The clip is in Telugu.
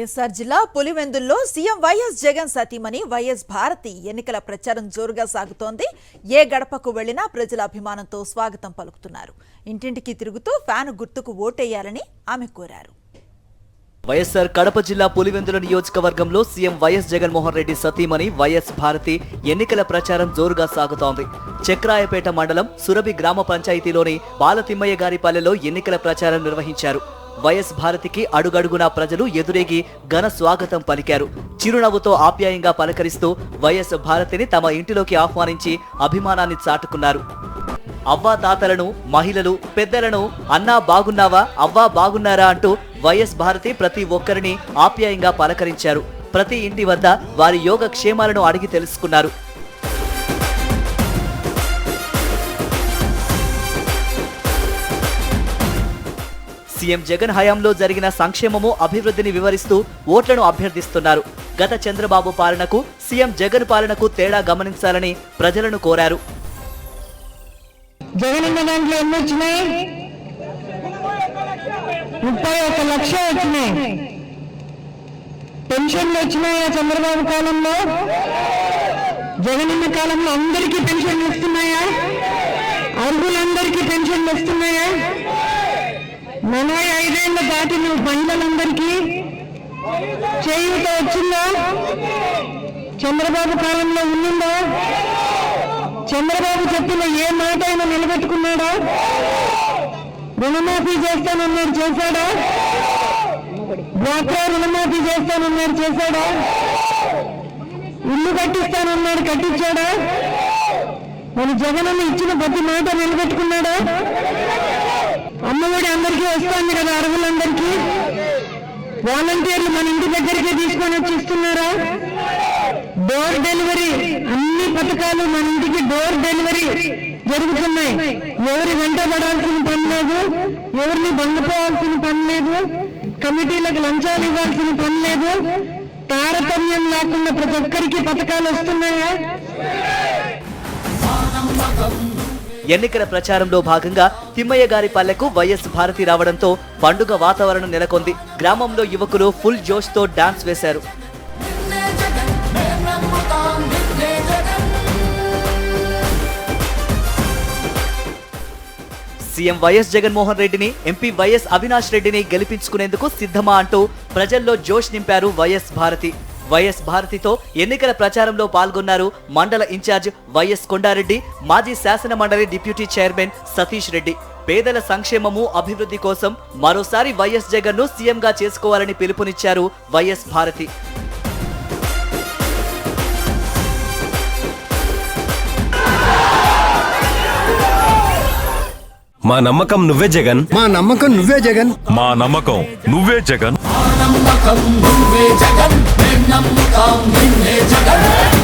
వైఎస్ఆర్ జిల్లా పులివెందుల్లో సీఎం వైఎస్ జగన్ సతీమణి వైఎస్ భారతి ఎన్నికల ప్రచారం జోరుగా సాగుతోంది. ఏ గడపకు వెళ్లినా ప్రజల అభిమానంతో స్వాగతం పలుకుతున్నారు. ఇంటింటికి తిరుగుతూ ఫ్యాన్ గుర్తుకు ఓటేయాలని ఆమె కోరారు. వైఎస్ఆర్ కడప జిల్లా పులివెందుల నియోజకవర్గంలో సీఎం వైఎస్ జగన్మోహన్ రెడ్డి సతీమణి వైఎస్ భారతి ఎన్నికల ప్రచారం జోరుగా సాగుతోంది. చక్రాయపేట మండలం సురభి గ్రామ పంచాయతీలోని బాలతిమ్మయ్య గారి పల్లెలో ఎన్నికల ప్రచారం నిర్వహించారు. వైఎస్ భారతికి అడుగడుగునా ప్రజలు ఎదురేగి ఘన స్వాగతం పలికారు. చిరునవ్వుతో ఆప్యాయంగా పలకరిస్తూ వైఎస్ భారతిని తమ ఇంటిలోకి ఆహ్వానించి అభిమానాన్ని చాటుకున్నారు. అవ్వా తాతలను, మహిళలు, పెద్దలను అన్నా బాగున్నావా, అవ్వా బాగున్నారా అంటూ వైఎస్ భారతి ప్రతి ఒక్కరిని ఆప్యాయంగా పలకరించారు. ప్రతి ఇంటి వద్ద వారి యోగక్షేమాలను అడిగి తెలుసుకున్నారు. సీఎం జగన్ హయాంలో జరిగిన సంక్షేమము, అభివృద్ధిని వివరిస్తూ ఓట్లను అభ్యర్థిస్తున్నారు. గత చంద్రబాబు పాలనకు, సీఎం జగన్ పాలనకు తేడా గమనించాలని ప్రజలను కోరారు. జగనన్న దాంట్లో ఎన్ని వచ్చినాయి? 31 లక్షలు వచ్చినాయి. పెన్షన్లు వచ్చినాయా? చంద్రబాబు కాలంలో, జగనన్న కాలంలో అందరికీ పెన్షన్లు వస్తున్నాయా? అర్హులందరికీ పెన్షన్లు వస్తున్నాయా? 45 ఏళ్ల దాటిన మహిళలందరికీ చేయూత వచ్చిందా? చంద్రబాబు కాలంలో ఉన్నిందా? చంద్రబాబు చెప్పిన ఏ మాట అయినా నిలబెట్టుకున్నాడా? రుణమాఫీ చేస్తానన్నాడు, చేశాడా? డ్వాక్రా రుణమాఫీ చేస్తానన్నాడు, చేశాడా? ఇల్లు కట్టిస్తానన్నాడు, కట్టించాడా? మన జగనన్న ఇచ్చిన ప్రతి మాట నిలబెట్టుకున్నాడా? అమ్మఒడి అందరికీ వస్తుంది కదా, అర్హులందరికీ. వాలంటీర్లు మన ఇంటి దగ్గరికే తీసుకొని వచ్చి ఇస్తున్నారా? డోర్ డెలివరీ, అన్ని పథకాలు మన ఇంటికి డోర్ డెలివరీ జరుగుతున్నాయి. ఎవరి వెంట పడాల్సిన పని లేదు, ఎవరిని బండిపోవాల్సిన పని లేదు, కమిటీలకు లంచాలు ఇవ్వాల్సిన పని లేదు. తారతమ్యం లేకుండా ప్రతి ఒక్కరికి పథకాలు వస్తున్నాయా? ఎన్నికల ప్రచారంలో భాగంగా తిమ్మయ్య గారి పల్లెకు వైఎస్ భారతి రావడంతో పండుగ వాతావరణం నెలకొంది. గ్రామంలో యువకులు ఫుల్ జోష్ తో డాన్స్ వేశారు. సీఎం వైఎస్ జగన్మోహన్ రెడ్డిని, ఎంపీ వైఎస్ అవినాష్ రెడ్డిని గెలిపించుకునేందుకు సిద్ధమా అంటూ ప్రజల్లో జోష్ నింపారు వైఎస్ భారతి. వైఎస్ భారతితో ఎన్నికల ప్రచారంలో పాల్గొన్నారు మండల ఇన్ఛార్జ్ వైఎస్ కొండారెడ్డి, మాజీ శాసన మండలి డిప్యూటీ చైర్మన్ సతీష్ రెడ్డి. పేదల సంక్షేమము, అభివృద్ధి కోసం మరోసారి వైఎస్ జగన్ ను సీఎంగా చేసుకోవాలని పిలుపునిచ్చారు వైఎస్ భారతి. మా నమ్మకం నువ్వే జగన్, మా నమ్మకం నువ్వే జగన్, మా నమ్మకం నువ్వే జగన్, నమ్మకం నువ్వే జగన్, నమ్మకం నిన్నే జగన్.